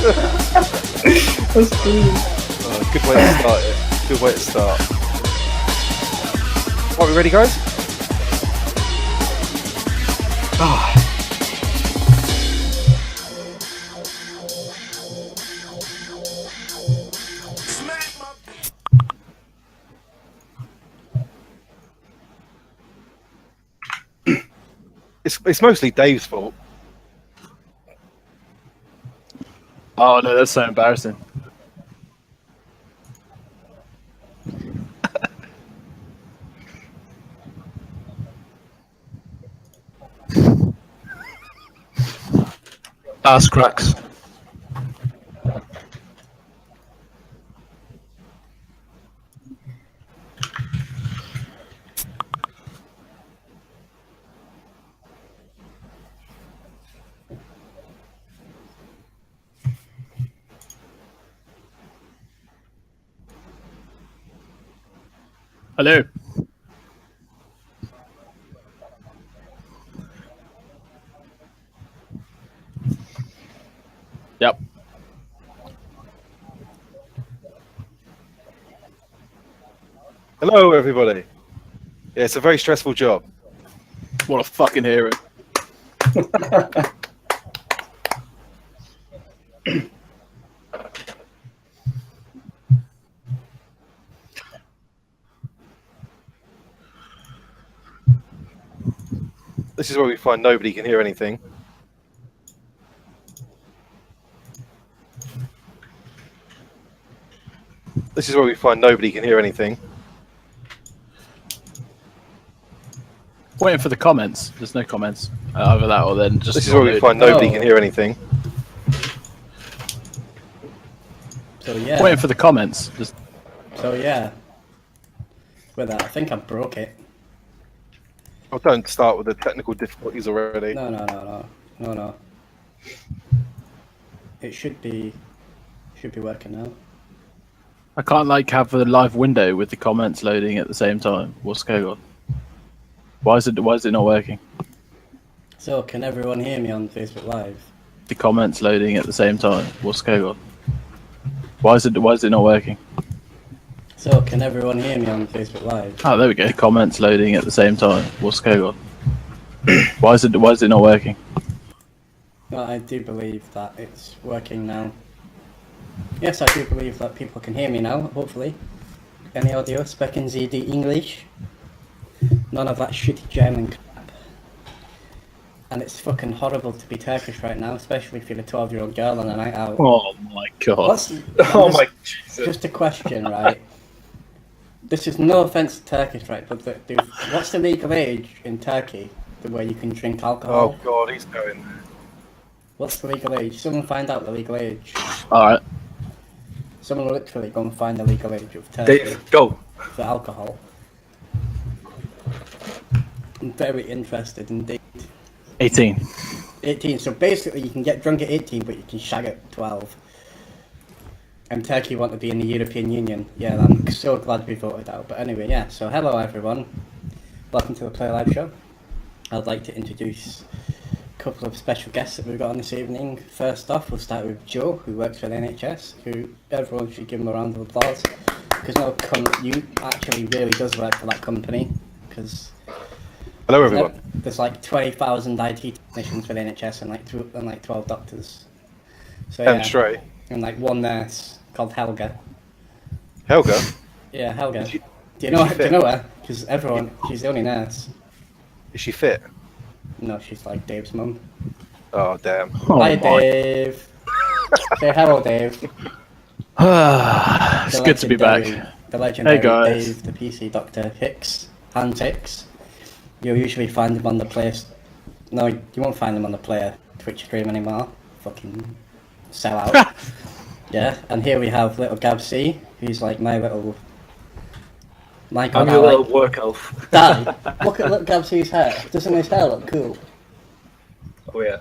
That's brilliant. Good way to start it. Good way to start. Are we ready, guys? It's mostly Dave's fault. Oh no, that's so embarrassing. Ass cracks. Hello. Yep. Hello, everybody. Yeah, it's a very stressful job. What a fucking hero. This is where we find nobody can hear anything. This is where we find nobody can hear anything. Waiting for the comments. There's no comments. Either that or then just. This is where we find nobody can hear anything. So yeah. Waiting for the comments. Just. So yeah. With that, I think I broke it. Oh, don't start with the technical difficulties already. No. It should be working now. I can't like have a live window with the comments loading at the same time. What's going on? Why is it not working? So can everyone hear me on Facebook Live? The comments loading at the same time. What's going on? Why is it not working? So can everyone hear me on Facebook Live? Oh, there we go. The comments loading at the same time. What's going on? Why is it not working? Well, I do believe that it's working now. Yes, I do believe that people can hear me now, hopefully. Any audio, speaking ZD English. None of that shitty German crap. And it's fucking horrible to be Turkish right now, especially if you're a 12-year-old girl on a night out. Oh my god. My Jesus. Just a question, right? This is no offence to Turkish, right? But what's the legal age in Turkey where you can drink alcohol? Oh God, he's going there. What's the legal age? Someone find out the legal age. Alright. Someone literally go and find the legal age of Turkey Dave, go. for alcohol. I'm very interested indeed. 18. 18. So basically, you can get drunk at 18, but you can shag at 12. And Turkey want to be in the European Union. Yeah, I'm so glad we voted out. But anyway, yeah. So hello everyone. Welcome to the Play3r Live Show. I'd like to introduce a couple of special guests that we've got on this evening. First off, we'll start with Joe, who works for the NHS, who everyone should give him a round of applause. Because you actually really does work for that company. Because Hello, everyone. there's like 20,000 IT technicians for the NHS and like 12 doctors. So And straight. and like one nurse called Helga. Helga? Yeah, Helga. Do Do you know fit? her? Because she's the only nurse. Is she fit? No, she's like Dave's mum. Oh, damn. Oh Hi, my. Dave. Say hello, Dave. It's good to be back. The legendary Hey, guys. Dave, the PC Dr. Hicks, Hans Hicks. You'll usually find him on the place. No, you won't find him on the Player Twitch stream anymore. Fucking sell out. Yeah, and here we have little Gab C, who's like my little. My God, I'm your little work elf. Dad, look at little Gab C's hair. Doesn't his hair look cool? Oh yeah.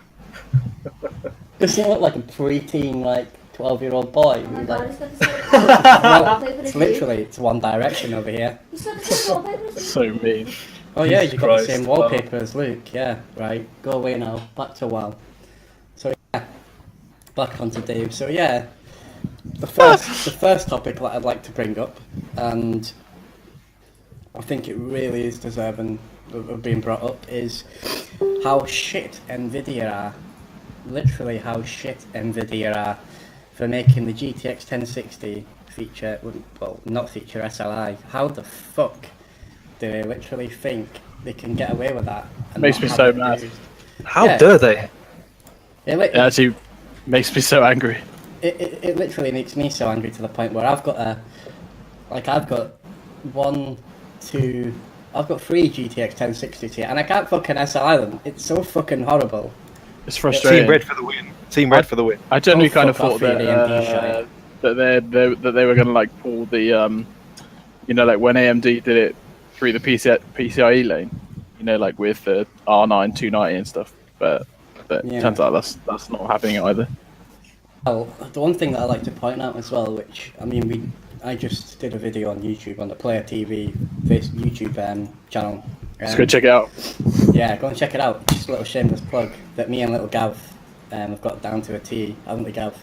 Doesn't he look like a preteen, like 12-year-old boy? Who, like, it's literally it's One Direction over here. So mean. Oh yeah, you got Christ, the same wallpaper as Luke. Yeah, right. Go away now. Back to WoW. So yeah, back onto Dave. So yeah, the first topic that I'd like to bring up, and I think it really is deserving of being brought up, is how shit Nvidia are. Literally how shit Nvidia are for making the GTX 1060 feature, well, not feature SLI. How the fuck do they literally think they can get away with that? And Makes not me have so it mad. used? How Yeah. dare they? It actually makes me so angry. It literally makes me so angry to the point where I've got I've got three GTX 1060s here, and I can't fucking SLI them. It's so fucking horrible. It's frustrating. Team Red for the win. Team Red for the win. I generally Oh, kind of fuck off, thought that you AMD shite. that they were going to like pull the like when AMD did it through the PCIe lane, like with the R9 290 and stuff. But Yeah. turns out that's not happening either. Well, the one thing that I like to point out as well, which I just did a video on YouTube on the Player TV YouTube channel. Let's go check it out. Yeah, go and check it out. Just a little shameless plug that me and little Gav have got down to a T, haven't we, Gav?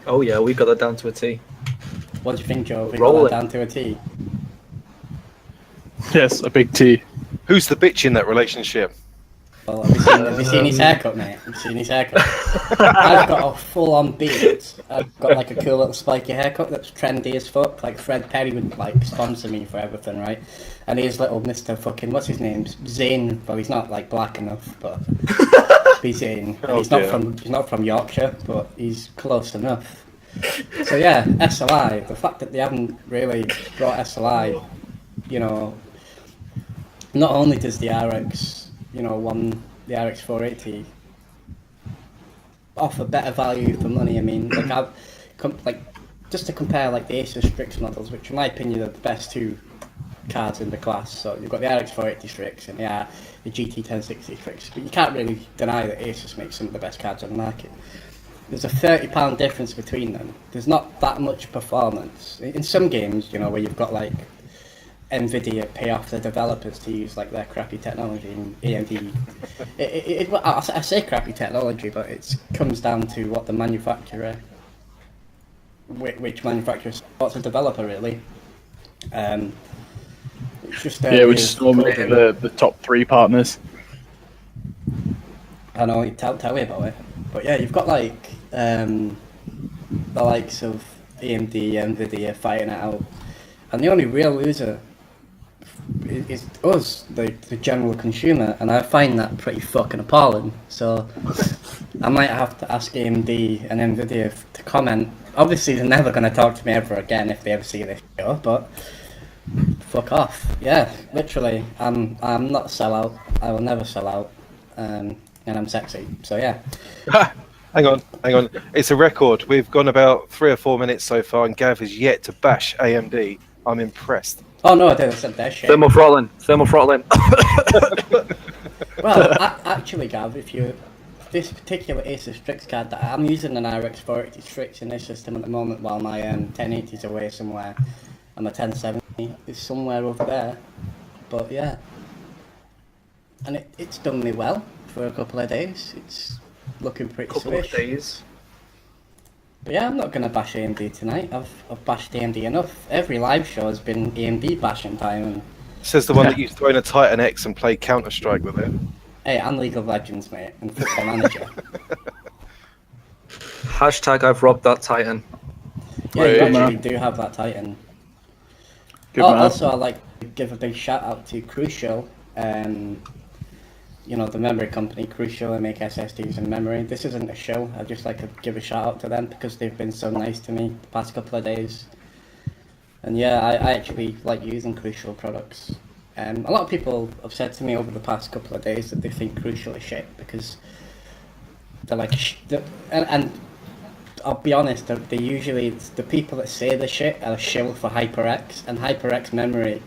Oh yeah, we got that down to a T. What do you think, Joe? We Roll got it. that down to a T. Yes, a big T. Who's the bitch in that relationship? Well, have you seen his haircut, mate? Have you seen his haircut? I've got a full-on beard. I've got like a cool little spiky haircut that's trendy as fuck. Like Fred Perry would like sponsor me for everything, right? And he's little Mr. fucking, what's his name? Zane. Well, he's not like black enough, but he's Zane. And he's not from Yorkshire, but he's close enough. So yeah, SLI. The fact that they haven't really brought SLI, not only does the RX, the RX 480 offer better value for money. I mean, just to compare like the Asus Strix models, which in my opinion are the best two cards in the class. So you've got the RX 480 Strix and the GT 1060 Strix, but you can't really deny that Asus makes some of the best cards on the market. There's a £30 difference between them. There's not that much performance in some games, where you've got like Nvidia pay off the developers to use like their crappy technology, and AMD. I say crappy technology, but it comes down to what the manufacturer, which manufacturer supports a developer really. It's just which is normally the top 3 partners. I know. Tell me about it. But yeah, you've got like the likes of AMD, Nvidia fighting it out, and the only real loser is us, the general consumer, and I find that pretty fucking appalling. So I might have to ask AMD and Nvidia to comment. Obviously, they're never going to talk to me ever again if they ever see this show, but fuck off. Yeah, literally, I'm not a sellout. I will never sell out, and I'm sexy. So yeah. Hang on. It's a record. We've gone about 3 or 4 minutes so far, and Gav has yet to bash AMD. I'm impressed. Oh no, I didn't said their shit. Thermal throttling. Well, actually, Gav, this particular Asus Strix card that I'm using an RX 480 Strix in this system at the moment, while my 1080 is away somewhere, and my 1070 is somewhere over there. But yeah, and it's done me well for a couple of days. It's looking pretty Couple of swish. days. But yeah, I'm not going to bash AMD tonight. I've bashed AMD enough. Every live show has been AMD bashing time. And Says the one that used to own a Titan X and play Counter-Strike with it. hey, and League of Legends, mate, and Football Manager. Hashtag I've robbed that Titan. Yeah, you Good actually man. do have that Titan. Good man. Also, I'd like to give a big shout out to Crucial. The memory company Crucial, they make SSDs and memory. This isn't a show. I'd just like to give a shout out to them because they've been so nice to me the past couple of days. And yeah, I actually like using Crucial products. A lot of people have said to me over the past couple of days that they think Crucial is shit because they're like, and I'll be honest, they usually, the people that say the shit are a shill for HyperX, and HyperX memory,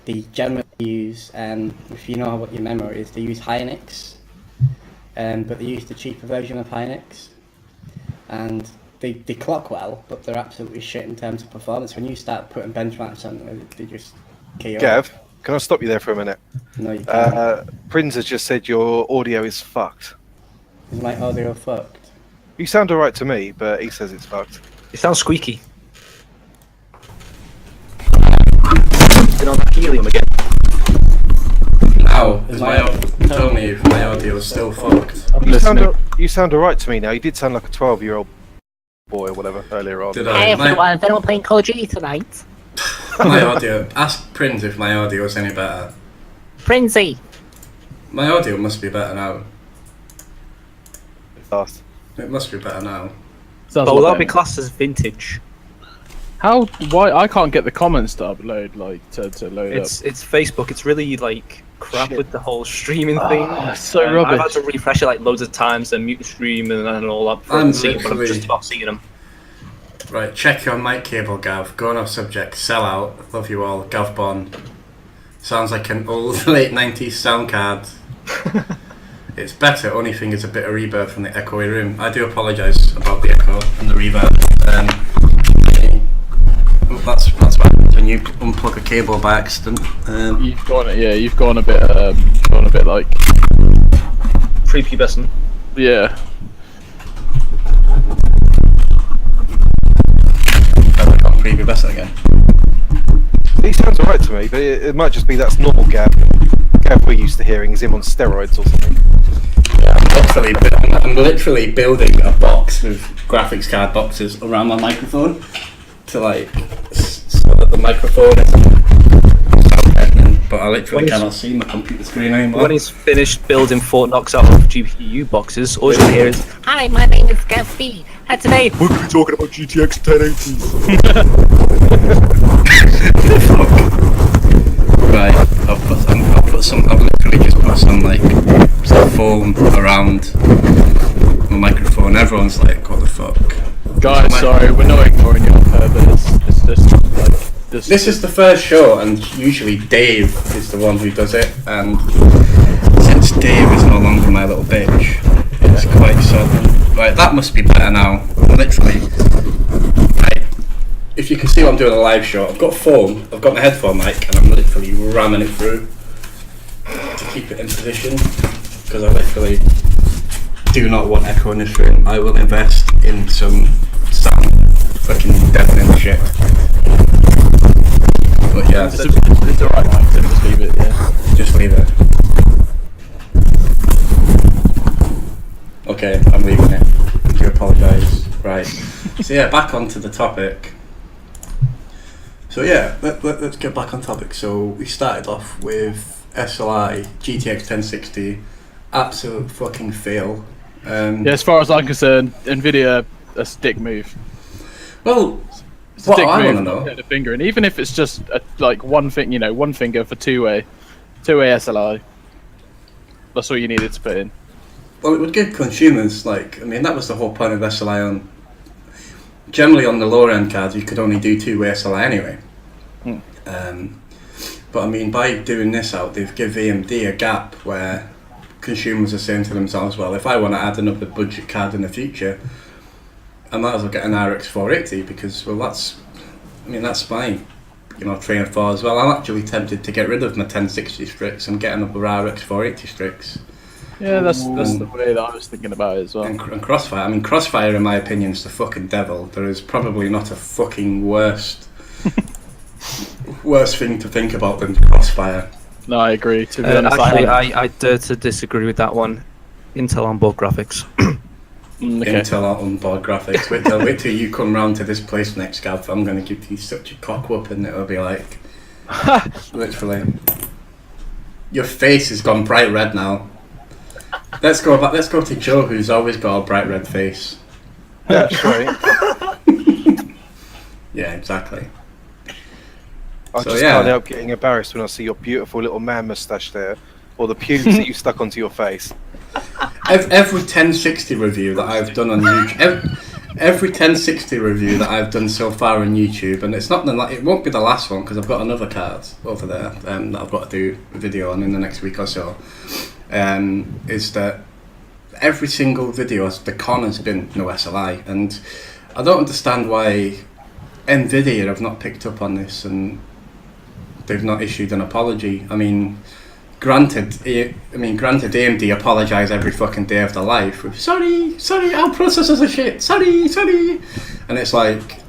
they generally use, if you know what your memory is, they use Hynix, but they use the cheaper version of Hynix, and they clock well, but they're absolutely shit in terms of performance. When you start putting benchmarks on them, they just KO. Gav, can I stop you there for a minute? No, you can't. Prince has just said your audio is fucked. Is my audio fucked? You sound alright to me, but he says it's fucked. It sounds squeaky. Been on that helium again. Now, tell me if my audio is still fucked. You sound alright to me now. You did sound like a 12-year-old boy or whatever earlier on. Did Hey I? everyone, then we're playing Call of Duty tonight. My audio. Ask Prince if my audio is any better. Princey. My audio must be better now. Fast. It must be better now. Sounds But a will lot that be better. classed as vintage? Why I can't get the comments to upload, like to load It's Facebook. It's really like crap Shit. with the whole streaming thing. it's so I've rubbish. had to refresh it like loads of times and mute the stream and all that before I I'm can see it, but I'm literally- just about seeing them. Right, check your mic cable, Gav. Going off subject. Sell out. Love you all. Gav Bond. Sounds like an old late 90s sound card. It's better, only thing is a bit of reverb from the echoey room. I do apologise about the echo and the reverb. That's what happens when you unplug a cable by accident. You've gone a bit like Prepubescent. yeah. Have I got preview better again? He sounds alright to me, but it might just be that's normal Gav. Gav we're used to hearing is him on steroids or something. I'm literally building a box with graphics card boxes around my microphone to like so that the microphone is sound deadening, but I literally cannot see my computer screen anymore. When he's finished building Fort Knox out of GPU boxes, all you can hear is Hi, my name is Gav B, and today we're going to be talking about GTX 1080. Right, I've literally just put some like some foam around my microphone. Everyone's like, what the fuck? Guys, sorry, we're not ignoring you on purpose. It's just like This is the first show, and usually Dave is the one who does it, and since Dave is no longer my little bitch, it's quite sudden. Right, that must be better now. Literally. Right, if you can see what I'm doing a live show, I've got foam, I've got my headphone mic, and I'm literally ramming it through to keep it in position, because I literally do not want echo in this room. I will invest in some sound fucking deafening shit. But yeah, it's alright, Mike. So just leave it. Yeah. just leave it. Okay, I'm leaving it. I do apologise. Right. So yeah, back onto the topic. So yeah, let's get back on topic. So we started off with SLI GTX 1060, absolute fucking fail. Yeah, as far as I'm concerned, Nvidia a stick move. Well, It's a what stick I move. want to know. Get a finger, and even if it's just like one thing, one finger for two-way SLI. That's all you needed to put in. Well, it would give consumers, like, I mean, that was the whole point of SLI on... Generally on the lower end cards, you could only do two-way SLI anyway. But I mean, by doing this out, they've given AMD a gap where consumers are saying to themselves, well, if I want to add another budget card in the future, I might as well get an RX 480 because, well, that's my, train of thought as well. I'm actually tempted to get rid of my 1060 Strix and get another RX 480 Strix. Yeah, that's the way that I was thinking about it as well. And Crossfire, I mean, Crossfire in my opinion is the fucking devil. There is probably not a fucking worst thing to think about than Crossfire. No, I agree. To be honest, actually, I dare to disagree with that one. Intel on board graphics. Okay. Intel out on board graphics. Wait till you come round to this place next, Gav. I'm going to give you such a cock whooping, it'll be like... literally. Your face has gone bright red now. Let's go to Joe, who's always got a bright red face. That's right. Yeah, exactly. I So, just yeah. can't help getting embarrassed when I see your beautiful little man moustache there, or the pubes that you stuck onto your face. Every 1060 review that I've done on YouTube, every 1060 review that I've done so far on YouTube, and it won't be the last one because I've got another card over there that I've got to do a video on in the next week or so. Is that every single video the con has been no SLI, and I don't understand why Nvidia have not picked up on this and they've not issued an apology. I mean, granted, granted, AMD apologise every fucking day of their life with sorry, our processors are shit, sorry, and it's like,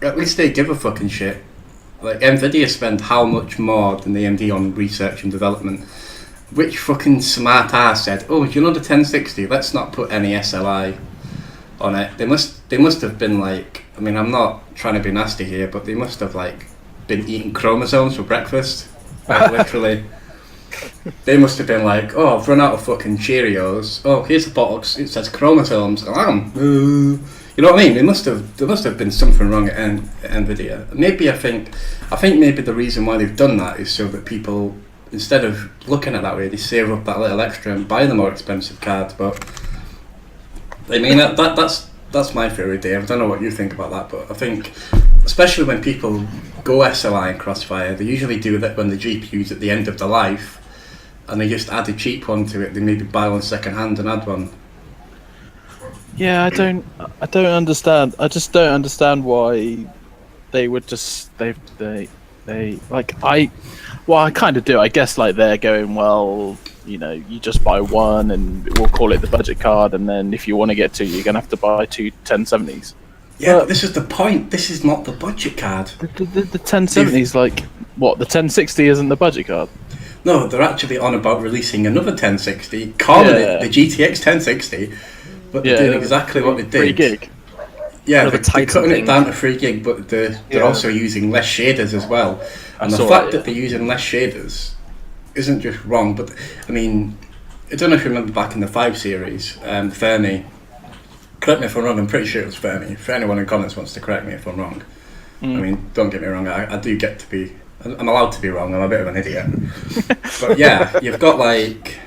at least they give a fucking shit. Like, Nvidia spend how much more than AMD on research and development? Which fucking smart ass said, oh, you know the 1060, let's not put any SLI on it? They must have been like, I mean, I'm not trying to be nasty here, but they must have like been eating chromosomes for breakfast. Like, literally. They must have been like, oh, I've run out of fucking Cheerios. Oh, here's a box, it says chromosomes. You know what I mean? There must have been something wrong at Nvidia. Maybe I think maybe the reason why they've done that is so that people, instead of looking at that way, they save up that little extra and buy the more expensive cards. But I mean, that's my theory, Dave. I don't know what you think about that, but I think, especially when people go SLI and Crossfire, they usually do that when the GPU's at the end of the life, and they just add a cheap one to it. They maybe buy one second hand and add one. Yeah, I don't understand. I just don't understand why they would just I kind of do. I guess like they're going, well, you know, you just buy one and we'll call it the budget card, and then if you want to get two, you're gonna have to buy two 1070s. Yeah, but this is the point. This is not the budget card. The 1070s, like what? The 1060 isn't the budget card. No, they're actually on about releasing another 1060, calling it the GTX 1060. But they're doing exactly what they did. 3 gig. Yeah, they're cutting it down to 3 gig, but they're also using less shaders as well. And the fact that they're using less shaders isn't just wrong, but I mean, I don't know if you remember back in the 5 series, Fermi, correct me if I'm wrong, I'm pretty sure it was Fermi. If anyone in comments wants to correct me if I'm wrong. I mean, don't get me wrong, I do get to be, I'm allowed to be wrong, I'm a bit of an idiot. But yeah, you've got like,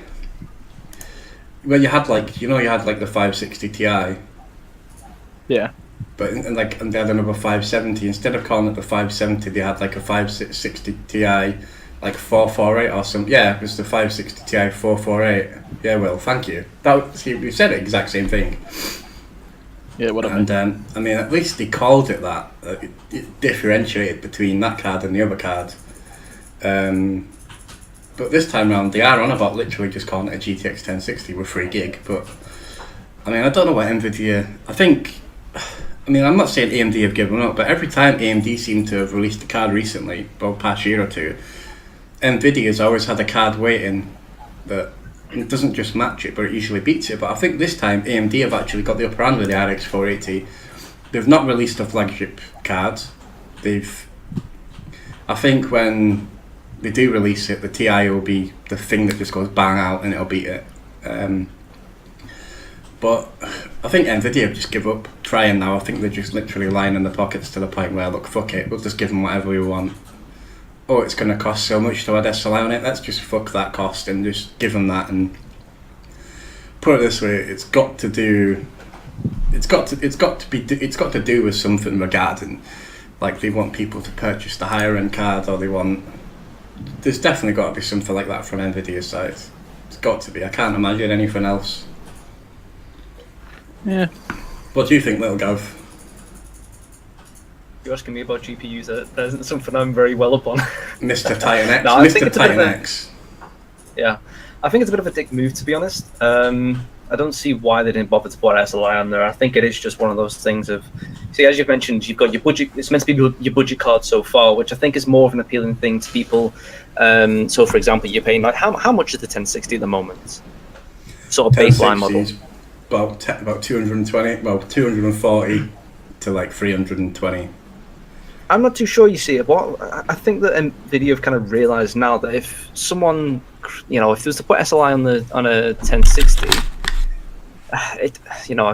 well, you had like the 560 Ti. Yeah. But and they had another 570. Instead of calling it the 570, they had like a 560 Ti, like 448 or something. Yeah, it was the 560 Ti 448. Yeah, well, thank you. You said the exact same thing. Yeah, whatever. And I mean, at least they called it that. It differentiated between that card and the other card. But this time round, they are on about literally just calling it a GTX 1060 with 3 gig. But I mean, I don't know what Nvidia. I mean, I'm not saying AMD have given up, but every time AMD seem to have released a card recently, well, past year or two, Nvidia's always had a card waiting that it doesn't just match it, but it usually beats it. But I think this time AMD have actually got the upper hand with the RX 480. They've not released a flagship card. I think when they do release it, the TI will be the thing that just goes bang out and it'll beat it. But I think Nvidia have just give up trying now. I think they're just literally lying in the pockets to the point where, look, fuck it, we'll just give them whatever we want. Oh, it's going to cost so much to add SLI on it, let's just fuck that cost and just give them that. And put it this way, it's got to do with something regarding, like, they want people to purchase the higher end card, or there's definitely got to be something like that from Nvidia's side. It's got to be. I can't imagine anything else. Yeah. What do you think, little Gav? You're asking me about GPUs. That isn't something I'm very well up on. Mr. Titan X. No, Mr. Titan X. Yeah, I think it's a bit of a dick move, to be honest. I don't see why they didn't bother to put SLI on there. I think it is just one of those things of, see, as you've mentioned, you've got your budget. It's meant to be your budget card so far, which I think is more of an appealing thing to people. So, for example, you're paying like how much is the 1060 at the moment? Sort of baseline model. About 220, well, 240 to like 320. I'm not too sure. You see, what I think that Nvidia have kind of realised now that if someone, if there was to put SLI on a 1060. I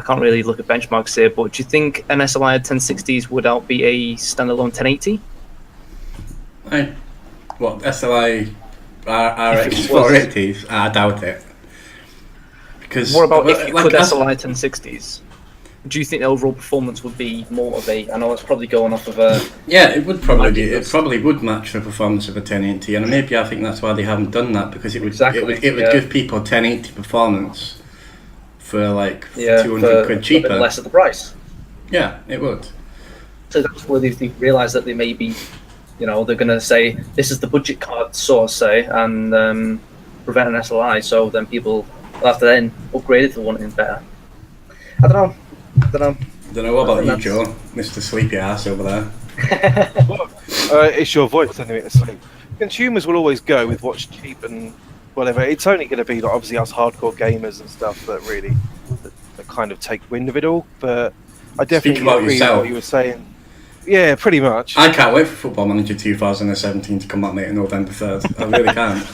can't really look at benchmarks here, but do you think an SLI at 1060s would outbeat a standalone 1080? What, SLI RX 480s? I doubt it. Because what about if you could SLI 1060s? Do you think the overall performance would be more of a? I know it's probably going off of a. Yeah, it would probably be. It probably would match the performance of a 1080, and maybe I think that's why they haven't done that, because it would give people 1080 performance for like 200 quid cheaper. A bit less of the price. Yeah, it would. So that's where they realised that they maybe You know, they're going to say this is the budget card source, say, and prevent an SLI. So then people will have to then upgrade it to one better. I don't know. What about you, Joe, Mr. Sleepy Ass over there? It's your voice anyway. It's like, consumers will always go with what's cheap and whatever. It's only going to be like obviously us hardcore gamers and stuff that really that kind of take wind of it all. But I definitely agree with what you were saying. Yeah, pretty much. I can't wait for Football Manager 2017 to come out, mate, on November 3rd. I really can't.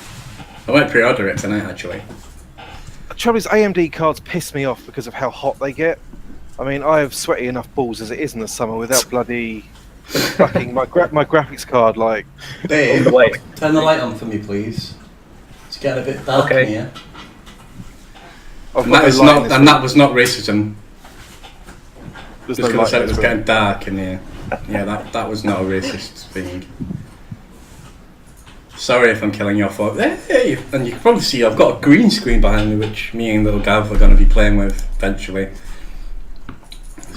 I might pre-order it tonight, actually. The trouble is, AMD cards piss me off because of how hot they get. I mean, I have sweaty enough balls as it is in the summer without bloody fucking my graphics card. Like, Dave, turn the light on for me, please. It's getting a bit dark in here. And that was not racism. There's Just no because I said it was light getting dark in here. Yeah, that was not a racist thing. Sorry if I'm killing your thought. Hey, and you can probably see I've got a green screen behind me, which me and little Gav are going to be playing with eventually.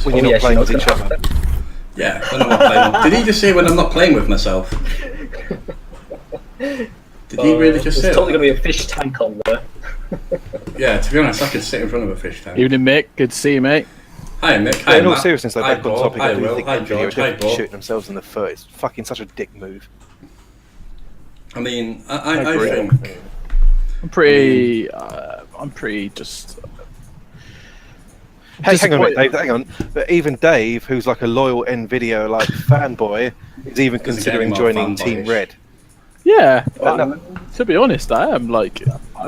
When you're not playing with each other. Yeah, when I'm not playing. Did he just say when I'm not playing with myself? Did he really just say There's totally that? going to be a fish tank on there. Yeah, to be honest, I could sit in front of a fish tank. Evening, Mick. Good to see you, mate. Hi, Mick. Hi, In all Matt. seriousness, though, Hi, back on Bob. topic, Hi, I do Will. think Hi, video George. Hi, definitely Bob. shooting themselves in the foot. It's fucking such a dick move. I mean, I agree. think... I'm pretty just. Hey, hang on a minute, Dave, hang on. But even Dave, who's like a loyal NVIDIA like fanboy, is even considering getting more joining Team fanboyish. Red. Yeah, No. to be honest, I am like I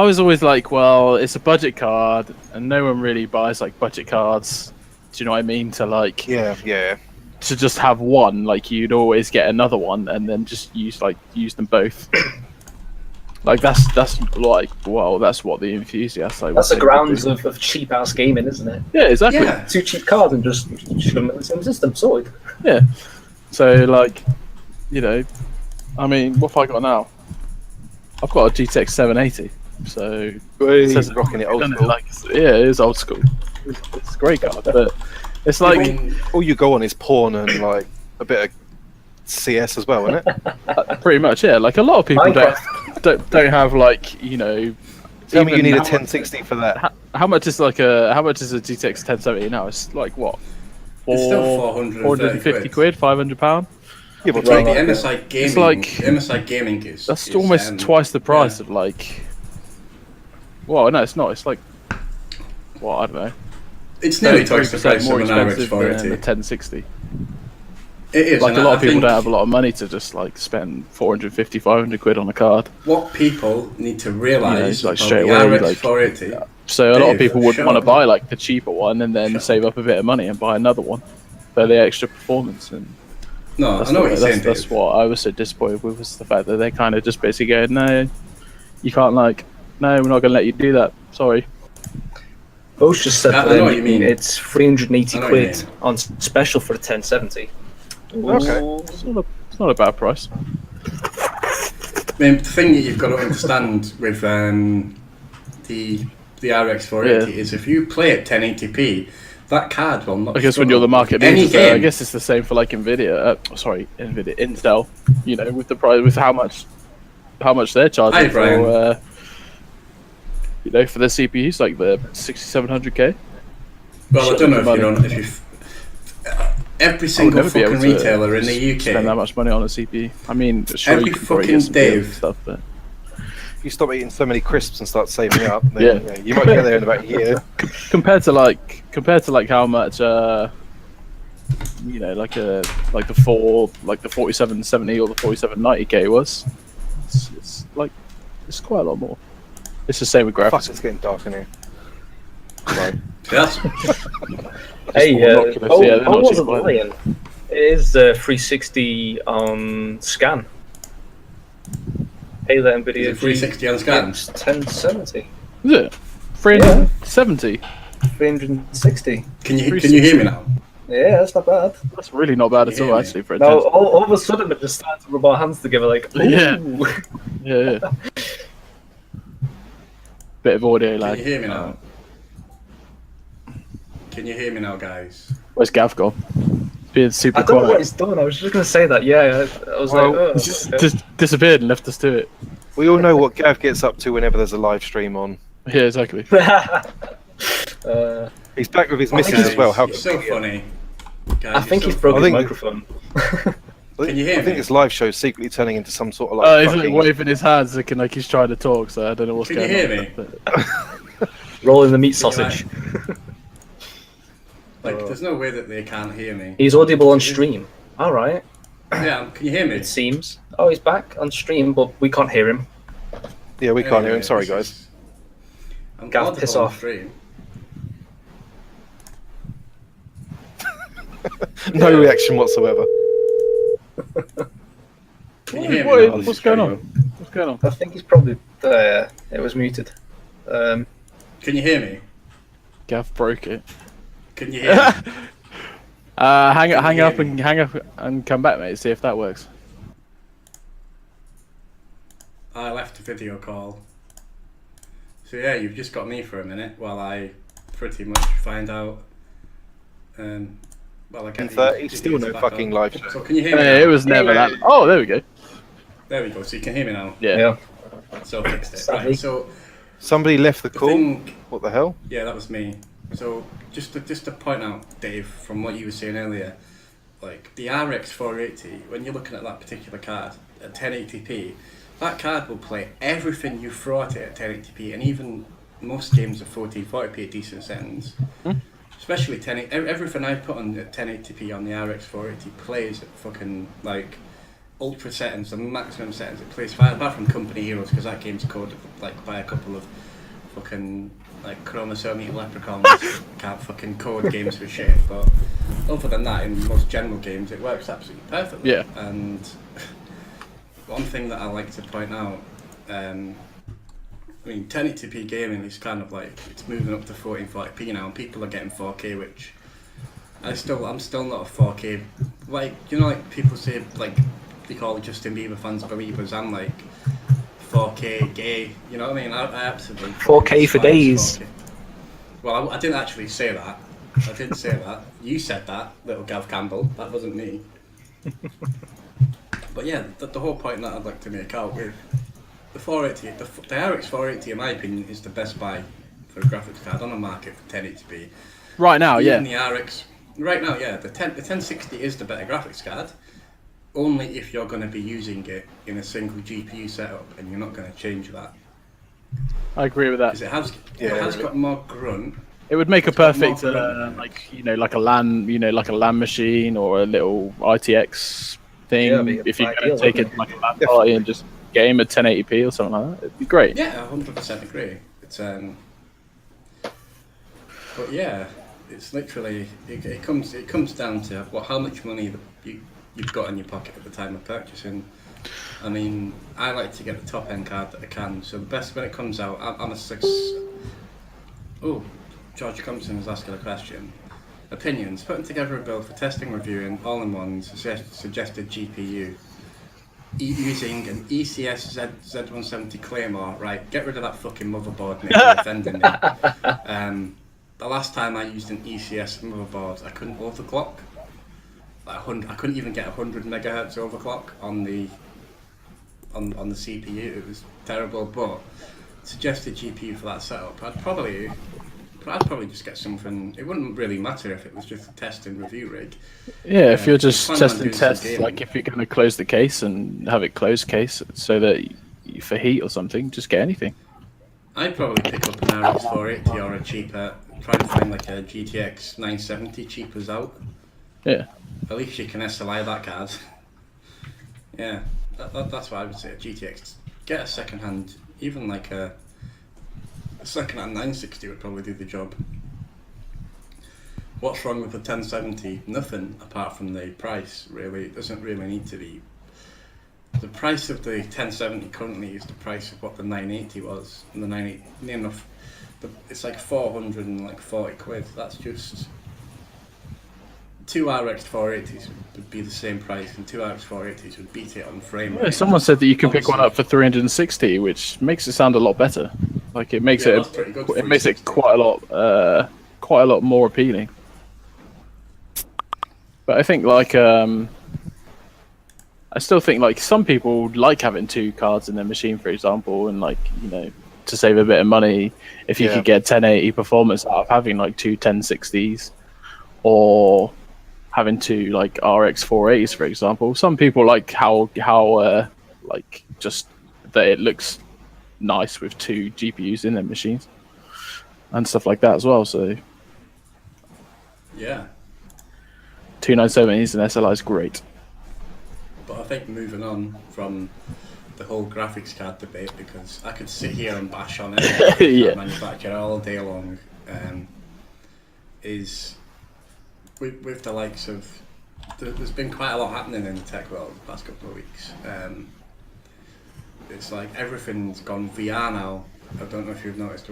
was always like, well, it's a budget card, and no one really buys like budget cards. Do you know what I mean? To like, Yeah. to just have one, like you'd always get another one, and then just use them both. Like that's like, well, that's what the enthusiasts like. That's the grounds of cheap ass gaming, isn't it? Yeah, exactly. Yeah. 2 cheap cards and just shove them in the same system. Sorted. Yeah. So like, you know, I mean, what have I got now? I've got a GTX 780. So He's says rocking it old done school. like, yeah, it is old school. It's a great card, but it's like I mean, All you go on is porn and like a bit of CS as well, isn't it? pretty much, yeah. Like a lot of people Minecraft. don't have like, you know. Tell me you need a how- 1060 for that. How much is a GTX 1070 now? It's like what? It's still 450 quid, £500. Yeah, but Like the take- MSI gaming, It's like- MSI gaming is That's almost twice the price of like. Well, no, it's not. It's like, well, I don't know. It's nearly twice the 33% price of more an expensive RX than 480. the 1060. It is. Like and a lot I of people think don't have a lot of money to just like spend 450, 500 quid on a card. What people need to realise like, about straight the away, RX like- 480. So a lot of Dave, people would shut want to up. buy like the cheaper one and then Shut save up a bit of money and buy another one for the extra performance. And No, that's, I know what you're saying, that's Dave. what I was so disappointed with, was the fact that they kind of just basically go, no, you can't no, we're not going to let you do that. Sorry. Both just said I that know what you mean. it's 380 I know what you quid mean. on special for a 1070. Okay. It's not a bad price. I mean, the thing that you've got to understand with the RX 480 is if you play at 1080p, that card will not. I guess when you're the market any leader, game. I guess it's the same for like Intel. You know, with the price, with how much they're charging Hi, Brian. for, you know, for their CPUs, like the 6700K. Well, I don't know if money. you're on. Every single never be able fucking to retailer in the Spend that UK. much money on a CPU. I mean, sure, Every you can probably fucking get some deals and Dave. stuff, but If you stop eating so many crisps and start saving up, then Yeah. you might get there in about a year. compared to like how much you know, like the 4770 or the 4790K was, it's like it's quite a lot more. It's the same with Fuck, graphics. it's getting dark in here. Right. That's, Hey, more Oculus, oh, yeah, they're I not wasn't cheap, are they? lying. It is 360 on scan. Hey there, NVIDIA. Is it 360 on scan? It's 1070. Is it 370? 360. can you hear me now? Yeah, that's not bad. That's really not bad at all, Yeah. actually, for a No, 10. all of a sudden it just started to rub our hands together like, ooh. Yeah. Yeah. Bit of audio Can lag. you hear me now? Can you hear me now, guys? Where's Gav gone? being super I don't know what quiet. he's done. I was just going to say that. Yeah, I was Well, like, oh, Just disappeared and left us to it. We all know what Gav gets up to whenever there's a live stream on. Yeah, exactly. He's back with his I think missus as well. How It's so funny. I think he's broken his microphone. Can you hear I think me? this live show is secretly turning into some sort of like. He's like fucking- waving his hands, looking like he's trying to talk. So I don't know what's Can you going hear on. me? Rolling the meat sausage. Like, there's no way that they can't hear me. He's audible on stream. All right. Yeah, can you hear me? It seems. Oh, he's back on stream, but we can't hear him. Yeah, we can't hear him. Sorry, this guys. is- I'm Gav, audible piss on off. stream. No reaction whatsoever. Can you hear me? now? What's going on? What's going on? I think he's probably there. It was muted. Can you hear me? Gav broke it. Can you hear me? Hang you up hear and come back, mate. See if that works. I left a video call. So yeah, you've just got me for a minute while I pretty much find out. Well, I get these 30, still idiots no back fucking on. live show. So can you hear me? It now? was never that. Oh, there we go. There we go. So you can hear me now. Yeah. So I fixed it. Sadly. Right. So Somebody left the the call. thing, What the hell? yeah, that was me. So just to point out, Dave, from what you were saying earlier, like the RX 480, when you're looking at that particular card at 1080p, that card will play everything you throw at it at 1080p, and even most games at 1440p at decent settings. Especially 10, everything I put on at 1080p on the RX 480 plays at fucking like ultra settings, the maximum settings it plays fine, apart from Company Heroes, because that game's coded like by a couple of fucking like chromosome leprechauns. Can't fucking code games for shit, but other than that, in most general games it works absolutely perfectly. Yeah. And one thing that I like to point out, I mean, 1080p gaming is kind of like, it's moving up to 1440p now, and people are getting 4K, which I'm still not a 4K, like, you know, like people say, like, they call Justin Bieber fans believers, I'm like 4K gay, you know what I mean? I absolutely 4K for despise days. 4K. Well, I didn't actually say that. I didn't say that. You said that, little Gav Campbell. That wasn't me. But yeah, the whole point that I'd like to make out with the 480, the RX 480, in my opinion, is the best buy for a graphics card on the market for 1080p. Right now, Even yeah. the RX, right now, yeah, the 1060 is the better graphics card. Only if you're going to be using it in a single GPU setup, and you're not going to change that. I agree with that. Because it has really. got more grunt. It would make a It's got more perfect, grunt. like a LAN machine or a little ITX thing. Yeah, it'd be if you're going ideal, to take it wouldn't to like a LAN party and just game at 1080p or something like that, it'd be great. Yeah, I 100% agree. It's but yeah, it's literally it comes down to how much money you've got in your pocket at the time of purchasing. I mean, I like to get the top end card that I can. So the best when it comes out, I'm a 6. Oh, George Compton is asking a question. Opinions: putting together a build for testing, reviewing, all-in-one suggested GPU. Using an ECS Z170 Claymore, right? Get rid of that fucking motherboard, Nick. You're offending me. The last time I used an ECS motherboard, I couldn't overclock. I couldn't even get 100 megahertz overclock on the CPU. It was terrible. But suggested GPU for that setup, I'd probably just get something. It wouldn't really matter if it was just a test and review rig. Yeah, if you're just plan on testing doing some tests, gaming. like if you're going to close the case and have it closed case so that for heat or something, just get anything. I'd probably pick up an RX 480 or a cheaper. Try and find like a GTX 970 cheapers out. Yeah. At least you can SLI that card. Yeah, that's what I would say. A GTX. Get a second hand, even like a second hand 960 would probably do the job. What's wrong with the 1070? Nothing apart from the price, really. It doesn't really need to be. The price of the 1070 currently is the price of what the 980 was. And the 980, near enough, it's like 440 quid. That's just. 2 RX 480s would be the same price, and 2 RX 480s would beat it on frame Yeah, rate. someone said that you can pick one up for 360, which makes it sound a lot better. Like it makes Yeah, that's pretty good for it makes it 360. quite a lot more appealing. But I think like I still think like some people like having 2 cards in their machine, for example, and like, you know, to save a bit of money, if you could get 1080 performance out of having like 2 1060s, or having 2 like RX 480s, for example. Some people like how like just that it looks nice with 2 GPUs in their machines and stuff like that as well. So Yeah. 2 970s and SLI is great. But I think moving on from the whole graphics card debate, because I could sit here and bash on any manufacturer all day long, is with the likes of, there's been quite a lot happening in the tech world the past couple of weeks. It's like everything's gone VR now. I don't know if you've noticed.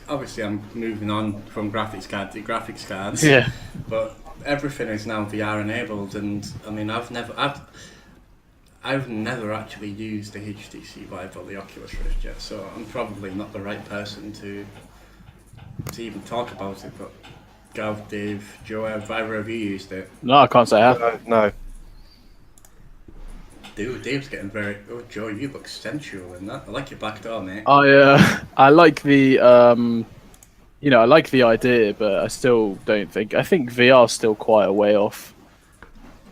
Obviously, I'm moving on from graphics card to graphics cards. Yeah. But everything is now VR enabled, and I mean, I've never actually used the HTC Vive or the Oculus Rift yet, so I'm probably not the right person to even talk about it. But Gav, Dave, Joe, have either of you used it? No, I can't say I have. No. Dude, Dave's getting very. Oh, Joe, you look sensual in that. I like your black door, mate. I like the you know, I like the idea, but I still don't think. I think VR's still quite a way off.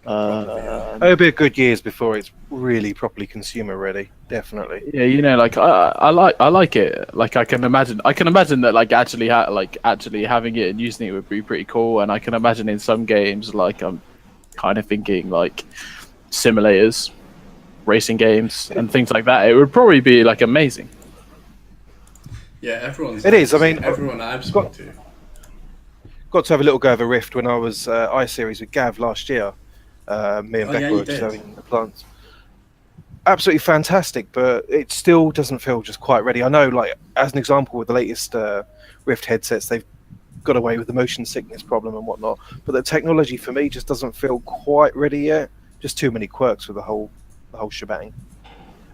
It'll be a good years before it's really properly consumer ready. Definitely. Yeah, you know, like I like it. Like I can imagine that like actually having it and using it would be pretty cool. And I can imagine in some games, like I'm kind of thinking like simulators, racing games, and things like that. It would probably be like amazing. Yeah, everyone's. It is. I mean, everyone I've spoken to. Got to have a little go of a Rift when I was iSeries with Gav last year. Me and Becca were just having the plants. Absolutely fantastic, but it still doesn't feel just quite ready. I know, like as an example, with the latest Rift headsets, they've got away with the motion sickness problem and whatnot. But the technology for me just doesn't feel quite ready yet. Just too many quirks with the whole shebang.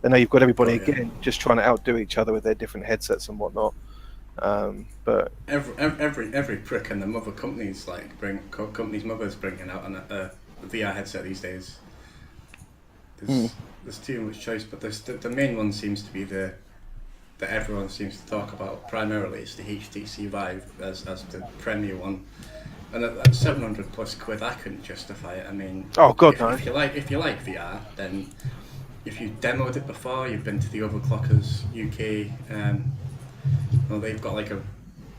And now you've got everybody again just trying to outdo each other with their different headsets and whatnot. But every prick and the mother companies companies' mothers bringing out a VR headset these days. There's too much choice, but the main one seems to be that everyone seems to talk about primarily. It's the HTC Vive as the premier one, and at 700 plus quid, I couldn't justify it. I mean, oh god, no. If you like VR, then if you demoed it before, you've been to the Overclockers UK. Well, they've got like a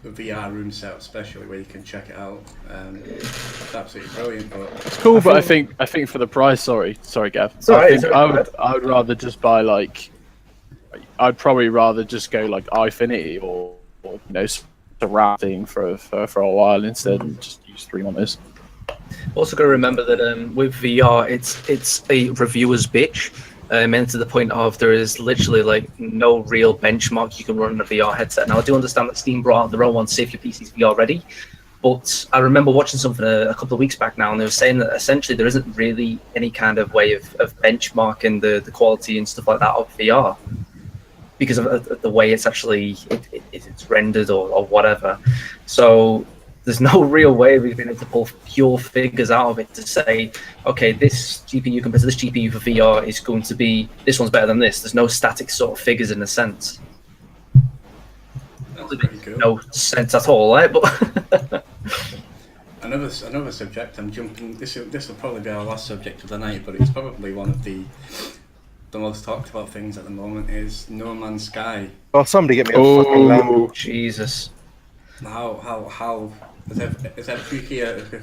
VR room set up especially where you can check it out. It's absolutely brilliant. But it's cool, but I think for the price, sorry, Gav. I would rather just buy like. I'd probably rather just go like iFinity or you know, surrounding for a while instead and just use 3 monitors. Also, got to remember that with VR, it's a reviewer's bitch. And to the point of there is literally like no real benchmark you can run on a VR headset. Now I do understand that Steam brought out their own one, see if your PC's VR ready. But I remember watching something a couple of weeks back now, and they were saying that essentially there isn't really any kind of way of benchmarking the quality and stuff like that of VR because of the way it's actually it's rendered or whatever. So there's no real way of being able to pull pure figures out of it to say, okay, this GPU compared to this GPU for VR is going to be, this one's better than this. There's no static sort of figures in a sense. That's pretty cool. No sense at all, right? But another subject. I'm jumping. This will probably be our last subject of the night, but it's probably one of the most talked about things at the moment is No Man's Sky. Oh, somebody get me a fucking lamp. Jesus. How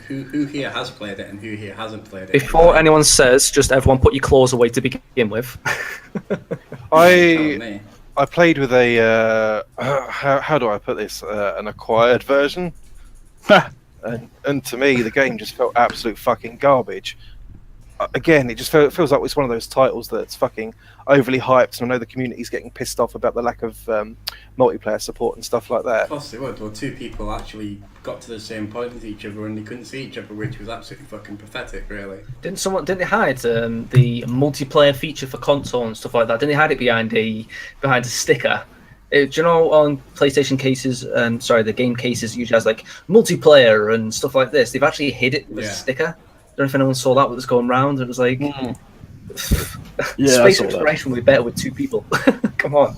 who here has played it and who here hasn't played it? Before anyone says, just everyone put your claws away to begin with. I played with a how do I put this? An acquired version, and to me the game just felt absolute fucking garbage. Again, it just feels like it's one of those titles that's fucking overly hyped, and I know the community's getting pissed off about the lack of multiplayer support and stuff like that. Of course they would. Well, 2 people actually got to the same point with each other and they couldn't see each other, which was absolutely fucking pathetic, really. Didn't they hide the multiplayer feature for console and stuff like that? Didn't they hide it behind a sticker? Do you know on PlayStation cases, the game cases usually has like multiplayer and stuff like this. They've actually hid it with a sticker. don't know if anyone saw that, what was going round. It was like, Yeah, space exploration will be better with 2 people. Come on.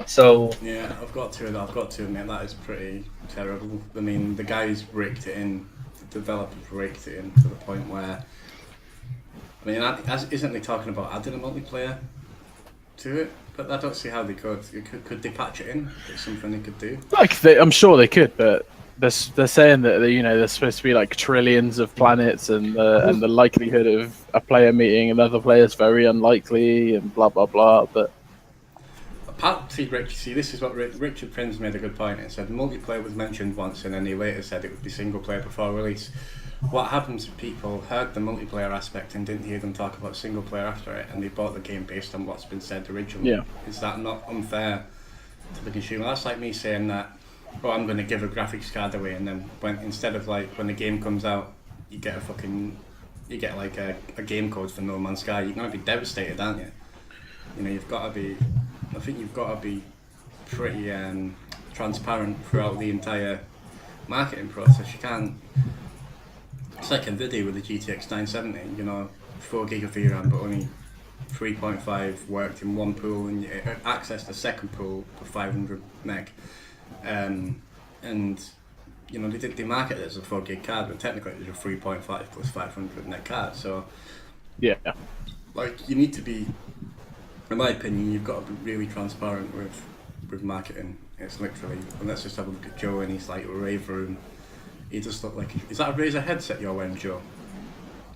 So yeah, I've got to admit that is pretty terrible. I mean, the guys raked it in, the developers raked it in to the point where, I mean, isn't they talking about adding a multiplayer to it? But I don't see how they could. Could they patch it in? It's something they could do. I'm sure they could, but they're saying that there's supposed to be like trillions of planets, and the likelihood of a player meeting another player is very unlikely, and blah blah blah. But See, this is what Richard Prince made a good point. It said multiplayer was mentioned once, and then he later said it would be single player before release. What happens if people heard the multiplayer aspect and didn't hear them talk about single player after it, and they bought the game based on what's been said originally? Yeah. Is that not unfair to the consumer? That's like me saying that, oh, I'm going to give a graphics card away, and then instead of like when the game comes out, you get like a game code for No Man's Sky. You're going to be devastated, aren't you? You know, I think you've got to be pretty transparent throughout the entire marketing process. You can't. It's like Nvidia with the GTX 970. You know, 4 gig of VRAM, but only 3.5 worked in one pool, and you accessed the second pool for 500 meg. And you know, they market it as a 4 gig card, but technically it was a 3.5 plus 500 meg card. So yeah, like you need to be. In my opinion, you've got to be really transparent with marketing. It's literally, and let's just have a look at Joe in his like rave room. He just looked like, is that a Razer headset you're wearing, Joe?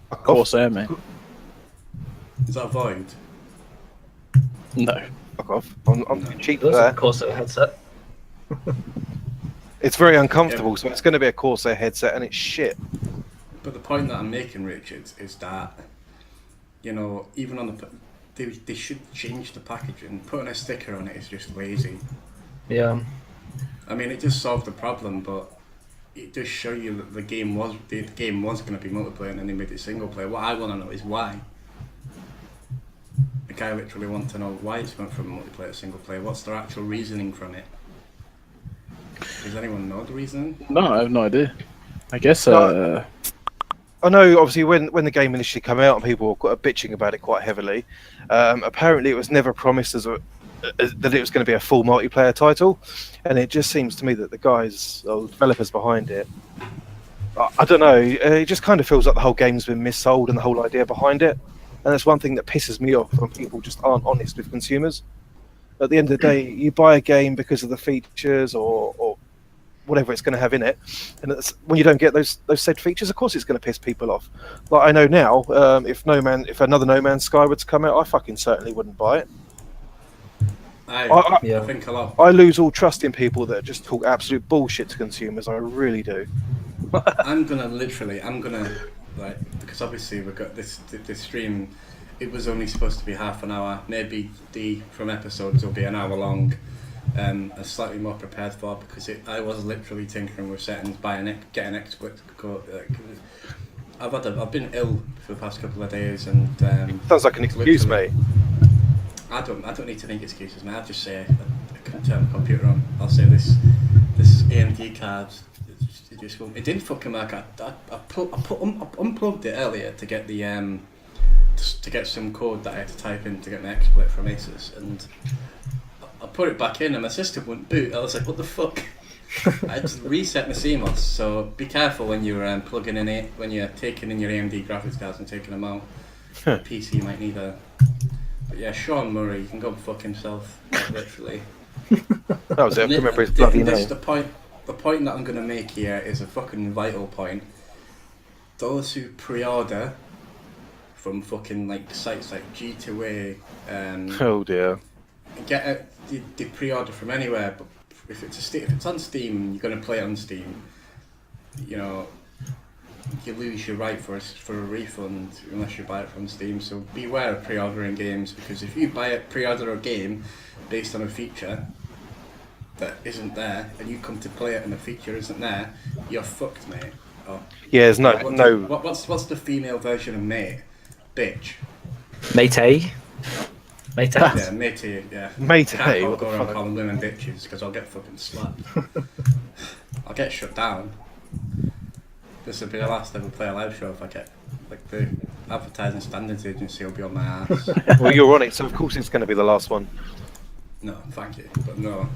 Corsair, mate. Is that a Void? No. Fuck off. I'm too cheap for those are that. the Corsair headset. It's very uncomfortable, so it's going to be a Corsair headset, and it's shit. But the point that I'm making, Richard, is that, you know, even on they should change the packaging. Putting a sticker on it is just lazy. Yeah. I mean, it just solved the problem, but it does show you that the game was going to be multiplayer, and then they made it single player. What I want to know is why. Like, I literally want to know why it's went from multiplayer to single player. What's their actual reasoning from it? Does anyone know the reasoning? No, I have no idea. I guess. I know, obviously, when the game initially came out and people were bitching about it quite heavily, apparently it was never promised that it was going to be a full multiplayer title, and it just seems to me that the guys, or developers behind it, I don't know, it just kind of feels like the whole game's been missold and the whole idea behind it, and that's one thing that pisses me off when people just aren't honest with consumers. At the end of the day, you buy a game because of the features or whatever it's going to have in it, and when you don't get those said features, of course it's going to piss people off. Like I know now, if another No Man's Sky were to come out, I fucking certainly wouldn't buy it. I think a lot. I lose all trust in people that just talk absolute bullshit to consumers. I really do. I'm gonna like, because obviously we've got this stream. It was only supposed to be half an hour. Maybe from episodes will be an hour long. I'm slightly more prepared for, because I was literally tinkering with settings, getting exploits. I've been ill for the past couple of days, and sounds like an excuse, mate. I don't need to think excuses, mate. I'll just say I couldn't turn the computer on. I'll say this AMD card. It didn't fucking work. I unplugged it earlier to get the to get some code that I had to type in to get my exploit from Asus, and I put it back in and my system wouldn't boot. I was like, what the fuck? I just reset my CMOS, so be careful when you're plugging in it, when you're taking in your AMD graphics cards and taking them out. The PC might need a... But yeah, Sean Murray, you can go and fuck himself, like, literally. That was it, I remember his bloody name. The point that I'm going to make here is a fucking vital point. Those who pre-order from fucking like sites like G2A, oh dear. They pre-order from anywhere, but if it's on Steam, you're going to play it on Steam. You know, you lose your right for a refund unless you buy it from Steam. So beware of pre-ordering games, because if you pre-order a game based on a feature that isn't there, and you come to play it and the feature isn't there, you're fucked, mate. Oh. Yeah, there's no. What's the female version of mate? Bitch. Mate. Mate. Yeah, matey, yeah. Matey, I'll go around calling women bitches, because I'll get fucking slapped. I'll get shut down. this will be the last ever Play Live show if I get like the advertising standards agency will be on my ass. Well, you're on it, so of course it's going to be the last one. No, thank you, but no.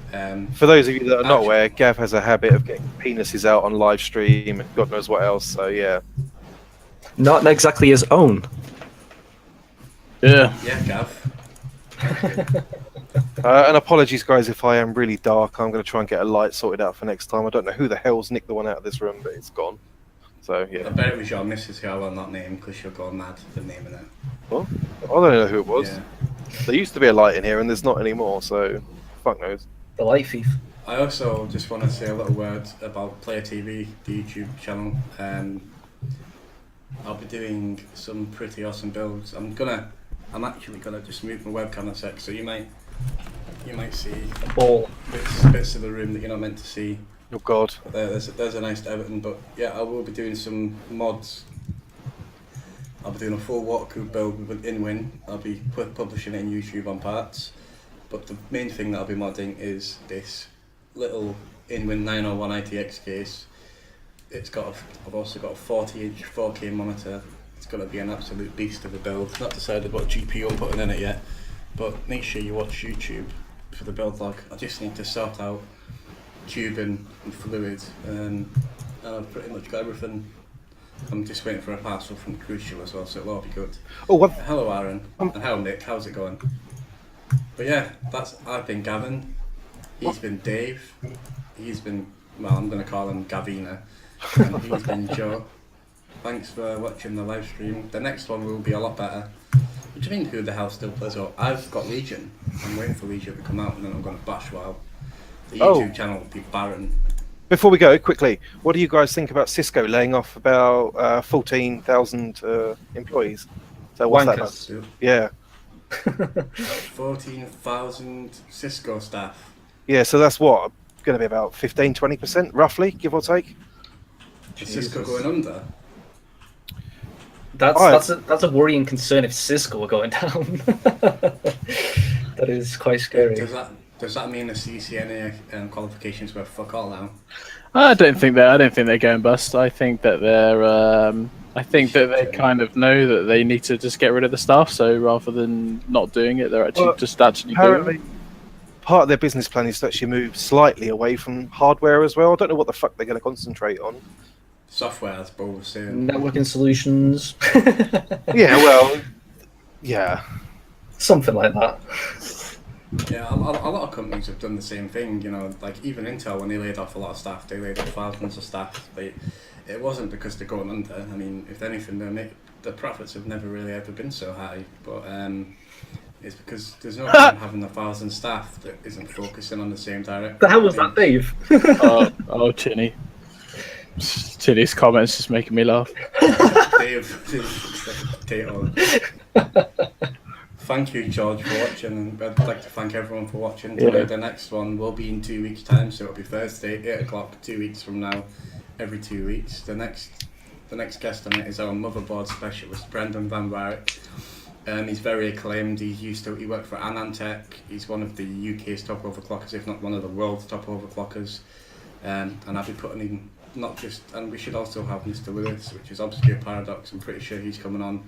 For those of you that are not aware, Gav has a habit of getting penises out on live stream and God knows what else. So yeah. Not exactly his own. Yeah. Yeah, Gav. And apologies, guys, if I am really dark. I'm going to try and get a light sorted out for next time. I don't know who the hell's nicked the one out of this room, but it's gone. So yeah. I bet it was your missus who I will not name because she'll go mad for naming it. Well, I don't know who it was. Yeah. There used to be a light in here, and there's not anymore. So fuck knows. The light thief. I also just want to say a little word about Player TV, the YouTube channel. I'll be doing some pretty awesome builds. I'm actually gonna just move my webcam a sec, so you might see Ball. bits of the room that you're not meant to see. Oh God. But there's a nice Everton, but yeah, I will be doing some mods. I'll be doing a full walkthrough build with InWin. I'll be publishing it in YouTube on parts. But the main thing that I'll be modding is this little InWin 901 ITX case. I've also got a 40-inch 4K monitor. It's going to be an absolute beast of a build. Not decided what GPU I'm putting in it yet, but make sure you watch YouTube for the build log. I just need to sort out tubing and fluid, and I've pretty much got everything. I'm just waiting for a parcel from Crucial as well, so it'll all be good. Oh, what? Hello, Aaron. And hello, Nick. How's it going? But yeah, I've been Gavin. He's been Dave. He's been, well, I'm going to call him Gavina. And he's been Joe. Thanks for watching the live stream. The next one will be a lot better. What do you mean, who the hell still plays up? I've got Legion. I'm waiting for Legion to come out, and then I'm going to bash WoW. The YouTube channel will be barren. Before we go, quickly, what do you guys think about Cisco laying off about 14,000 employees? So what's Wankers. that? Yeah. 14,000 Cisco staff. Yeah, so that's what? Going to be about 15-20%, roughly, give or take? Is Cisco going under? That's a worrying concern if Cisco are going down. That is quite scary. Does that mean the CCNA qualifications were fuck all now? I don't think they're going bust. I think that they kind of know that they need to just get rid of the staff. So rather than not doing it, they're actually doing it. Part of their business plan is to actually move slightly away from hardware as well. I don't know what the fuck they're going to concentrate on. Software, that's what we're saying. Networking solutions. Yeah, well, yeah. Something like that. Yeah, a lot of companies have done the same thing, you know, like even Intel, when they laid off a lot of staff, they laid off thousands of staff. It wasn't because they're going under. I mean, if anything, the profits have never really ever been so high, but it's because there's no point having 1,000 staff that isn't focusing on the same direction. The hell was that, Dave? Oh, Chinny. Chinny's comments just making me laugh. Dave, potato. Thank you, George, for watching, and I'd like to thank everyone for watching today. Yeah. The next one will be in 2 weeks' time, so it'll be Thursday, 8 o'clock, 2 weeks from now, every 2 weeks. The next guest on it is our motherboard specialist, Brendan Van Wyk. He's very acclaimed. He worked for Anantech. He's one of the UK's top overclockers, if not one of the world's top overclockers. And I'll be putting in and we should also have Mr. Lewis, which is Obscure Paradox. I'm pretty sure he's coming on.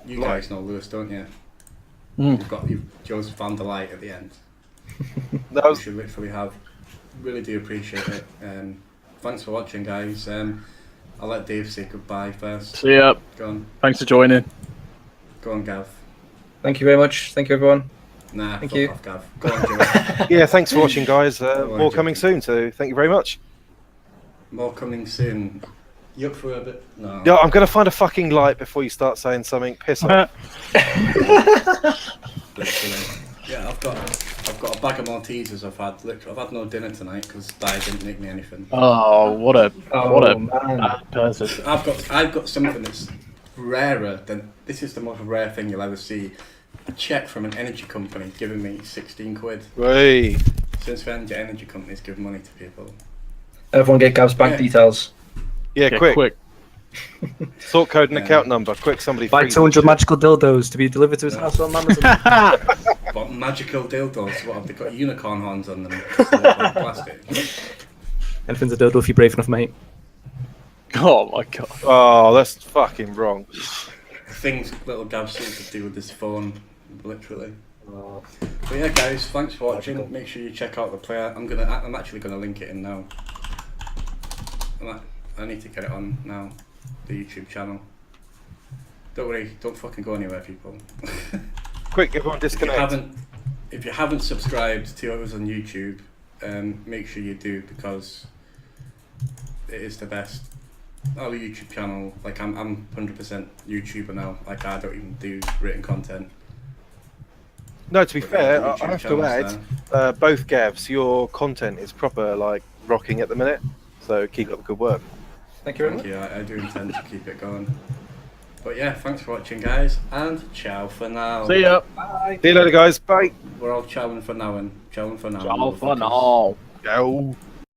You guys know Lewis, don't you? Joe's found the light at the end. You should literally have. Really do appreciate it. Thanks for watching, guys. I'll let Dave say goodbye first. See ya. Go on. Thanks for joining. Go on, Gav. Thank you very much. Thank you, everyone. Nah, thank fuck you. off, Gav. Go on, Joe. Yeah, thanks for watching, guys. More coming soon, so thank you very much. More coming soon. You up for a bit? No. Yeah, I'm going to find a fucking light before you start saying something. Piss off. Yeah, I've got a bag of Maltesers. I've had no dinner tonight because Di didn't make me anything. Oh, what a bad person. I've got something that's rarer than. This is the most rare thing you'll ever see. A check from an energy company giving me 16 quid. Hey. Since when do energy companies give money to people? Everyone get Gav's bank details. Yeah, quick. Sort code and account number. Quick, somebody. Buy 200 magical dildos to be delivered to his house on Amazon. What magical dildos? What have they got unicorn horns on them? Plastic. Anything's a dildo if you're brave enough, mate. Oh my god. Oh, that's fucking wrong. Things little Gav seems to do with his phone, literally. But yeah, guys, thanks for watching. Make sure you check out the player. I'm actually gonna link it in now. I need to get it on now, the YouTube channel. Don't worry, don't fucking go anywhere, people. Quick, everyone disconnect. If you haven't subscribed to us on YouTube, make sure you do, because it is the best. Our YouTube channel, like I'm 100% YouTuber now. Like I don't even do written content. No, to be fair, YouTube I have to channel's add, both Gavs, your content is proper like rocking at the minute. So keep up the good work. Thank you very much. Thank you. I do intend to keep it going. But yeah, thanks for watching, guys, and ciao for now. See ya. Bye. See you later, guys. Bye. We're all chowing for now, and chowing for now. Ciao for now. Ciao.